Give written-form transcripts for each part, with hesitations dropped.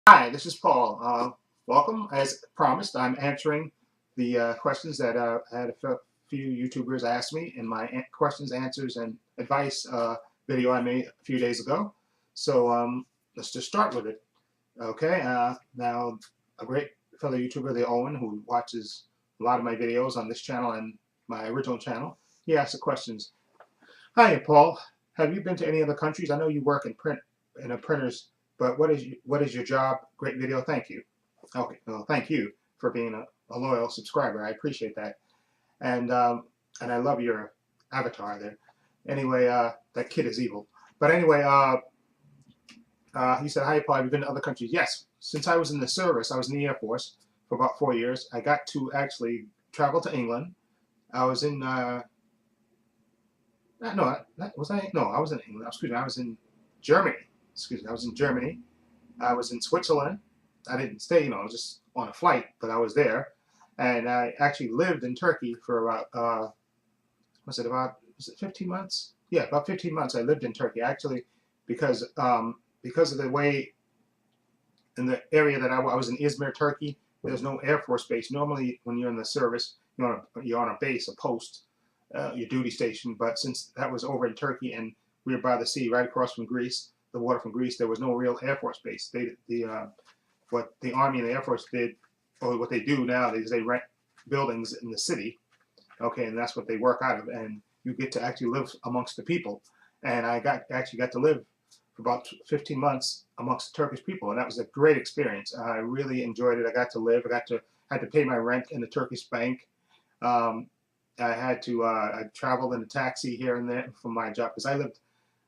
Hi, this is Paul. Welcome. As promised, I'm answering the questions that I had a few YouTubers ask me in my questions, answers, and advice video I made a few days ago. So let's just start with it. Okay. Now, a great fellow YouTuber, the Owen, who watches a lot of my videos on this channel and my original channel, he asked the questions. Hi, Paul. Have you been to any other countries? I know you work in print in a printers, but what is your job? Great video. Thank you. Okay. Well, thank you for being a loyal subscriber. I appreciate that, and and I love your avatar there. Anyway, that kid is evil. But anyway, he said, "Hi, Paul. Have you been to other countries?" Yes. Since I was in the service, I was in the Air Force for about 4 years. I got to actually travel to England. I was in no, was I? No, I was in England. Excuse me, I was in Germany. Excuse me, I was in Germany. I was in Switzerland. I didn't stay, just on a flight, but I was there. And I actually lived in Turkey for about, was it 15 months? Yeah, about 15 months I lived in Turkey. Actually, because of the way in the area that I was in Izmir, Turkey, there's no Air Force base. Normally, when you're in the service, you're on a base, a post, your duty station. But since that was over in Turkey and we were by the sea, right across from Greece, the water from Greece, there was no real Air Force base. What the Army and the Air Force did, or what they do now, is they rent buildings in the city. Okay, and that's what they work out of, and you get to actually live amongst the people. And I actually got to live for about 15 months amongst the Turkish people, and that was a great experience. I really enjoyed it. I got to live. Had to pay my rent in the Turkish bank. Um, I traveled in a taxi here and there for my job because I lived.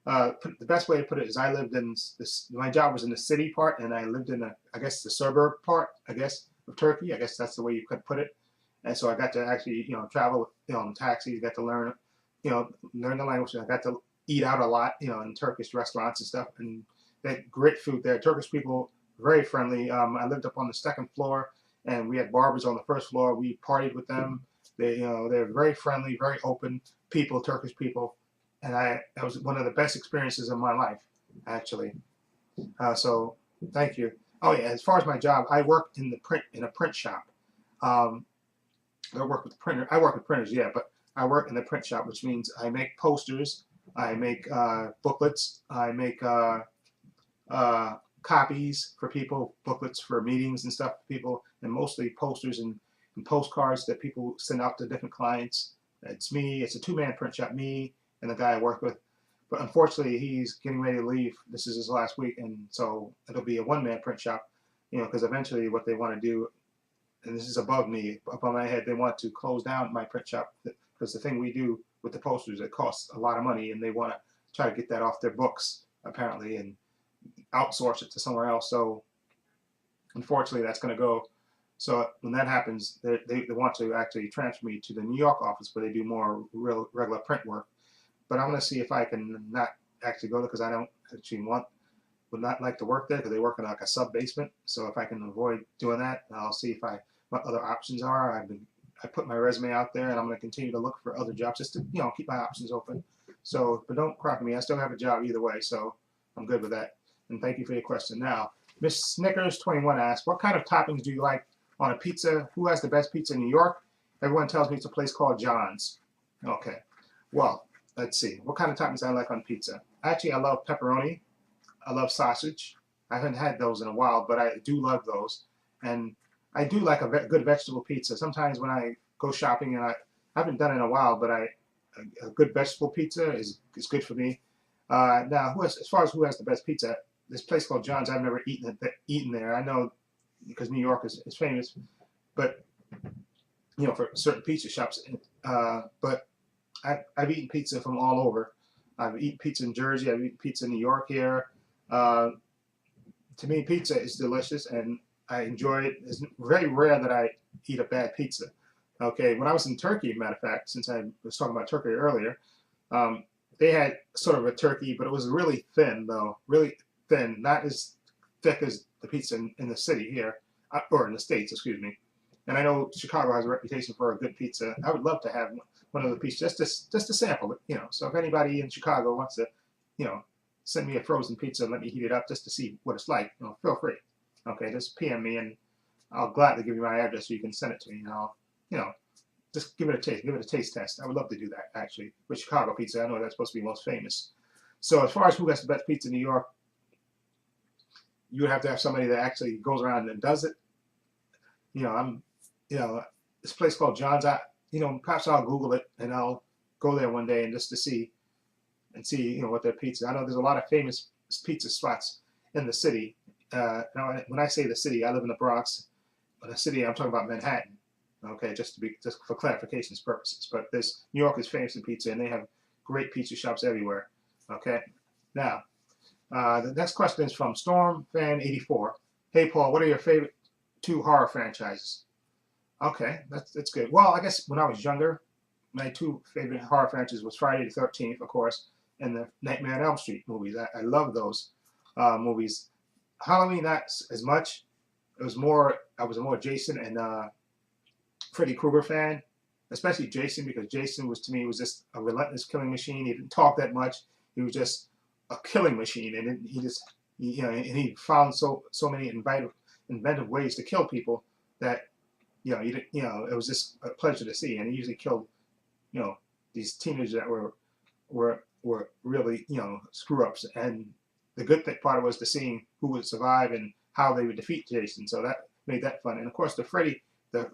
The best way to put it is I lived in this. My job was in the city part, and I lived in I guess the suburb part, I guess, of Turkey. I guess that's the way you could put it. And so I got to actually, travel, in taxis. Got to learn the language. I got to eat out a lot, in Turkish restaurants and stuff, and they had great food there. Turkish people, very friendly. I lived up on the second floor, and we had barbers on the first floor. We partied with them. They're very friendly, very open people, Turkish people, and that was one of the best experiences of my life, actually. So thank you. Oh yeah, as far as my job, I work in a print shop. Um, I work with printer. I work with printers, yeah, but I work in the print shop, which means I make posters, I make booklets, I make copies for people, booklets for meetings and stuff for people, and mostly posters and postcards that people send out to different clients. It's me. It's a two-man print shop, me and the guy I work with. But unfortunately, he's getting ready to leave. This is his last week, and so it'll be a one-man print shop. Because eventually, what they want to do, and this is above me, above my head, they want to close down my print shop because the thing we do with the posters, it costs a lot of money, and they want to try to get that off their books apparently and outsource it to somewhere else. So unfortunately, that's going to go. So when that happens, they want to actually transfer me to the New York office where they do more regular print work. But I'm going to see if I can not actually go there because I don't actually would not like to work there because they work in like a sub basement. So if I can avoid doing that, I'll see what other options are. I put my resume out there, and I'm going to continue to look for other jobs just to keep my options open. So, but don't crop me. I still have a job either way, so I'm good with that. And thank you for your question. Now, Miss Snickers 21 asks, what kind of toppings do you like on a pizza? Who has the best pizza in New York? Everyone tells me it's a place called John's. Okay. Well, let's see. What kind of toppings I like on pizza? Actually, I love pepperoni. I love sausage. I haven't had those in a while, but I do love those. And I do like a good vegetable pizza. Sometimes when I go shopping, and I haven't done it in a while, but a good vegetable pizza is good for me. Now, as far as who has the best pizza, this place called John's, I've never eaten there. I know because New York is famous, but for certain pizza shops. But I've eaten pizza from all over. I've eaten pizza in Jersey. I've eaten pizza in New York here. Uh, to me, pizza is delicious, and I enjoy it. It's very rare that I eat a bad pizza. Okay, when I was in Turkey, matter of fact, since I was talking about Turkey earlier, um, they had sort of a turkey, but it was really thin, though, really thin, not as thick as the pizza in the city here, or in the States, excuse me. And I know Chicago has a reputation for a good pizza. I would love to have one of the pizzas just to sample it. So if anybody in Chicago wants to, you know, send me a frozen pizza and let me heat it up just to see what it's like, feel free. Okay, just PM me and I'll gladly give you my address so you can send it to me, and I'll, you know, just give it a taste, give it a taste test. I would love to do that actually with Chicago pizza. I know that's supposed to be most famous. So as far as who has the best pizza in New York, you would have to have somebody that actually goes around and does it. You know, you know, this place called John's. Perhaps I'll Google it and I'll go there one day and just to see what their pizza. I know there's a lot of famous pizza spots in the city. Now, when I say the city, I live in the Bronx. In the city, I'm talking about Manhattan. Okay, just for clarification's purposes. But New York is famous in pizza, and they have great pizza shops everywhere. Okay, now the next question is from StormFan84. Hey Paul, what are your favorite 2 horror franchises? Okay, that's good. Well, I guess when I was younger, my 2 favorite horror franchises was Friday the 13th, of course, and the Nightmare on Elm Street movies. I love those movies. Halloween, not as much. I was a more Jason and Freddy Krueger fan, especially Jason, because Jason to me was just a relentless killing machine. He didn't talk that much. He was just a killing machine, and he found so many inventive ways to kill people that it was just a pleasure to see. And he usually killed these teenagers that were really screw ups. And the good part was to seeing who would survive and how they would defeat Jason. So that made that fun. And of course, the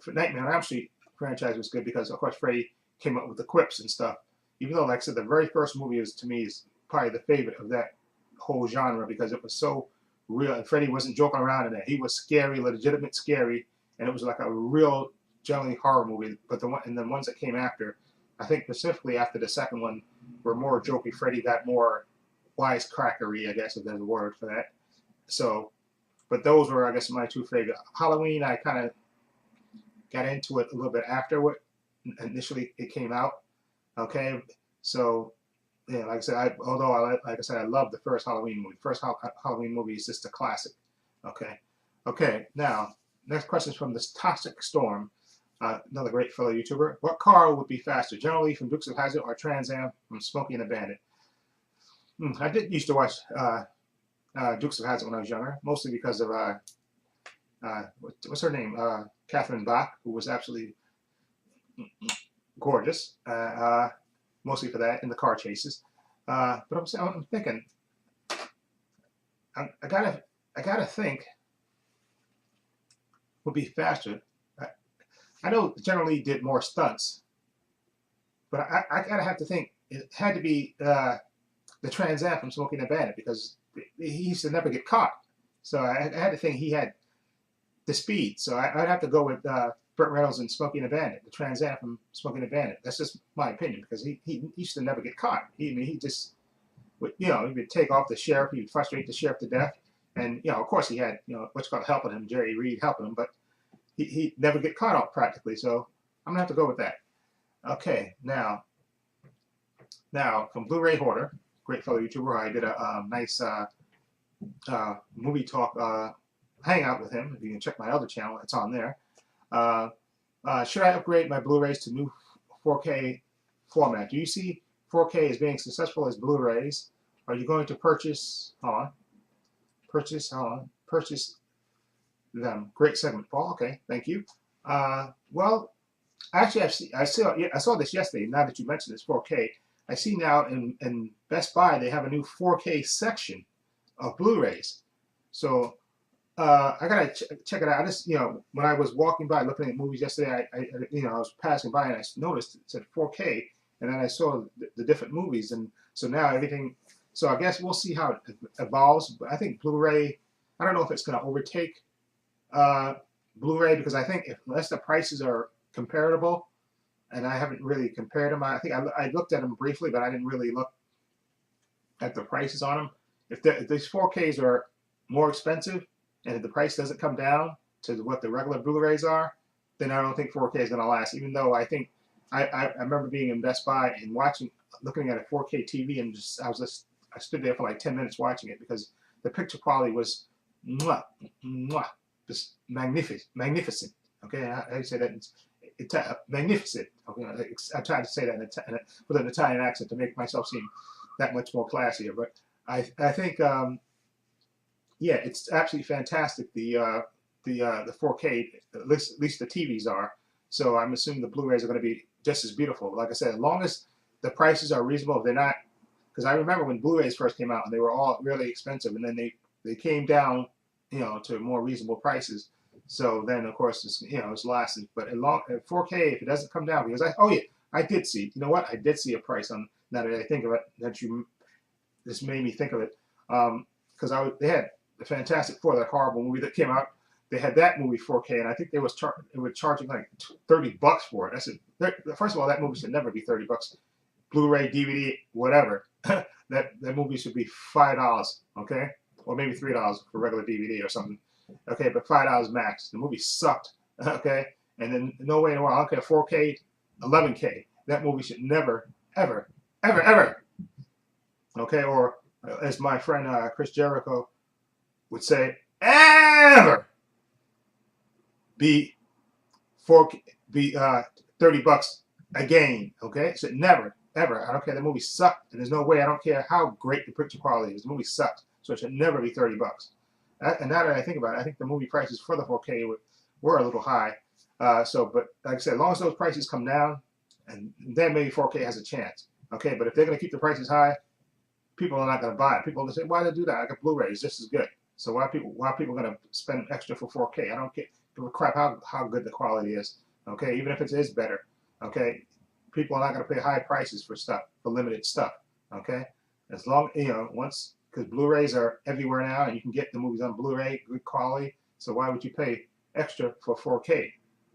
Nightmare on Elm Street franchise was good because, of course, Freddy came up with the quips and stuff. Even though, like I said, the very first movie to me is probably the favorite of that whole genre because it was so real. And Freddy wasn't joking around in it. He was scary, legitimate scary, and it was like a real, generally horror movie. But the ones that came after, I think specifically after the second one, were more jokey. Freddy got more wisecrackery, I guess, if there's a word for that. So, but those were, I guess, my 2 favorite. Halloween, I kind of got into it a little bit after what initially it came out. Okay, so yeah, like I said, I love the first Halloween movie. The first Halloween movie is just a classic. Okay. Now, next question is from this Toxic Storm, another great fellow YouTuber. What car would be faster, General Lee from Dukes of Hazzard or Trans Am from Smokey and the Bandit? I did used to watch Dukes of Hazzard when I was younger, mostly because of what's her name? Catherine Bach, who was absolutely gorgeous. Mostly for that in the car chases. But I'm thinking, I gotta think would be faster. I know General Lee did more stunts, but I gotta have to think it had to be the Trans Am from Smokey and the Bandit because he used to never get caught. So I had to think he had the speed. So I'd have to go with Burt Reynolds and Smokey and the Bandit, the Trans Am from Smokey and the Bandit. That's just my opinion because he used to never get caught. He just he would take off the sheriff. He would frustrate the sheriff to death. And of course he had what's called helping him, Jerry Reed helping him, but he never get caught off practically. So I'm gonna have to go with that. Okay, now from Blu-ray Hoarder, great fellow YouTuber, I did a nice movie talk hangout with him. If you can check my other channel, it's on there. Should I upgrade my Blu-rays to new 4K format? Do you see 4K as being successful as Blu-rays? Are you going to purchase them? Great segment, Paul. Okay, thank you. Well, actually, I saw this yesterday. Now that you mentioned this 4K, I see now in Best Buy they have a new 4K section of Blu-rays. So I gotta check it out. I just when I was walking by looking at movies yesterday, I was passing by and I noticed it said 4K, and then I saw the different movies, and so now everything. So I guess we'll see how it evolves. But I think Blu-ray. I don't know if it's going to overtake Blu-ray because I think unless the prices are comparable, and I haven't really compared them. I think I looked at them briefly, but I didn't really look at the prices on them. If these 4Ks are more expensive, and if the price doesn't come down to what the regular Blu-rays are, then I don't think 4K is going to last. Even though I think I remember being in Best Buy and looking at a 4K TV, and I stood there for like 10 minutes watching it because the picture quality was just magnificent. Okay, I say that it's magnificent. Okay, I tried to say that with an Italian accent to make myself seem that much more classier. But I think yeah, it's absolutely fantastic. The 4K, at least the TVs are. So I'm assuming the Blu-rays are going to be just as beautiful. Like I said, as long as the prices are reasonable, they're not. Because I remember when Blu-rays first came out, and they were all really expensive, and then they came down, to more reasonable prices. So then, of course, it's lasted. But at 4K, if it doesn't come down, because oh yeah, I did see. You know what? I did see a price on. Now that I think of it, that you this made me think of it, because they had the Fantastic Four, that horrible movie that came out. They had that movie 4K, and I think they were charging like $30 for it. I said, first of all, that movie should never be $30. Blu-ray, DVD, whatever. that movie should be $5, okay, or maybe $3 for regular DVD or something. Okay, but $5 max. The movie sucked. Okay, and then no way in the world. Okay, 4K, 11K. That movie should never, ever, ever, ever. Okay, or as my friend Chris Jericho would say, ever be $30 again. Okay, so never, ever. I don't care. The movie sucked, and there's no way. I don't care how great the picture quality is. The movie sucked, so it should never be $30. And now that I think about it, I think the movie prices for the 4K were a little high. But like I said, as long as those prices come down, and then maybe 4K has a chance. Okay, but if they're going to keep the prices high, people are not going to buy it. People are going to say, why did they do that? I got Blu-rays just as good. So why are people going to spend extra for 4K? I don't give a crap how good the quality is. Okay, even if it is better. Okay, people are not going to pay high prices for limited stuff. Okay, as long once, because Blu-rays are everywhere now, and you can get the movies on Blu-ray, good quality. So why would you pay extra for 4K?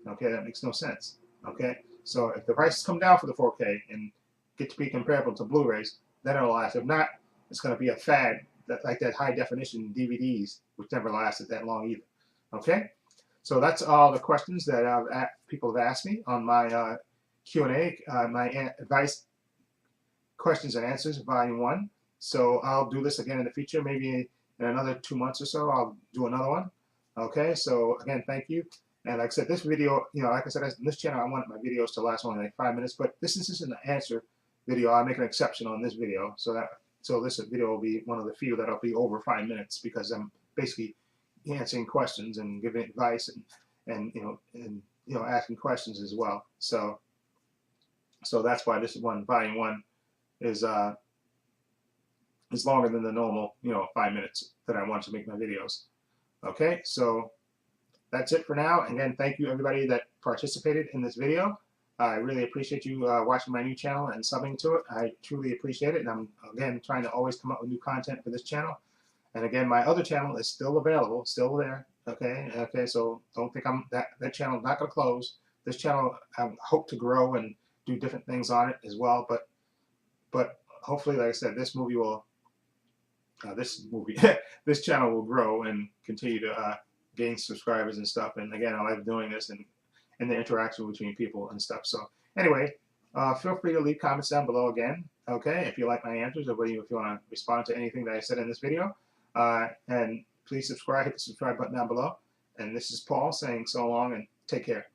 Okay, that makes no sense. Okay, so if the prices come down for the 4K and get to be comparable to Blu-rays, then it'll last. If not, it's going to be a fad, like that high definition DVDs, which never lasted that long either. Okay, so that's all the questions that people have asked me on my Q&A, my advice questions and answers, volume 1. So I'll do this again in the future, maybe in another 2 months or so. I'll do another one. Okay, so again, thank you. And like I said, this video, like I said, in this channel, I want my videos to last only like 5 minutes, but this is an answer video. I'll make an exception on this video, so this video will be one of the few that'll be over 5 minutes, because I'm basically answering questions and giving advice and asking questions as well. So that's why this one, volume 1, is longer than the normal 5 minutes that I want to make my videos. Okay, so that's it for now. And again, thank you everybody that participated in this video. I really appreciate you watching my new channel and subbing to it. I truly appreciate it. And I'm, again, trying to always come up with new content for this channel. And again, my other channel is still available, still there. Okay, so don't think that channel is not going to close. This channel, I hope to grow and do different things on it as well. But hopefully, like I said, this channel will grow and continue to gain subscribers and stuff. And again, I like doing this and the interaction between people and stuff. So anyway, feel free to leave comments down below again. Okay, if you like my answers, or if you want to respond to anything that I said in this video. And please subscribe, hit the subscribe button down below. And this is Paul saying so long and take care.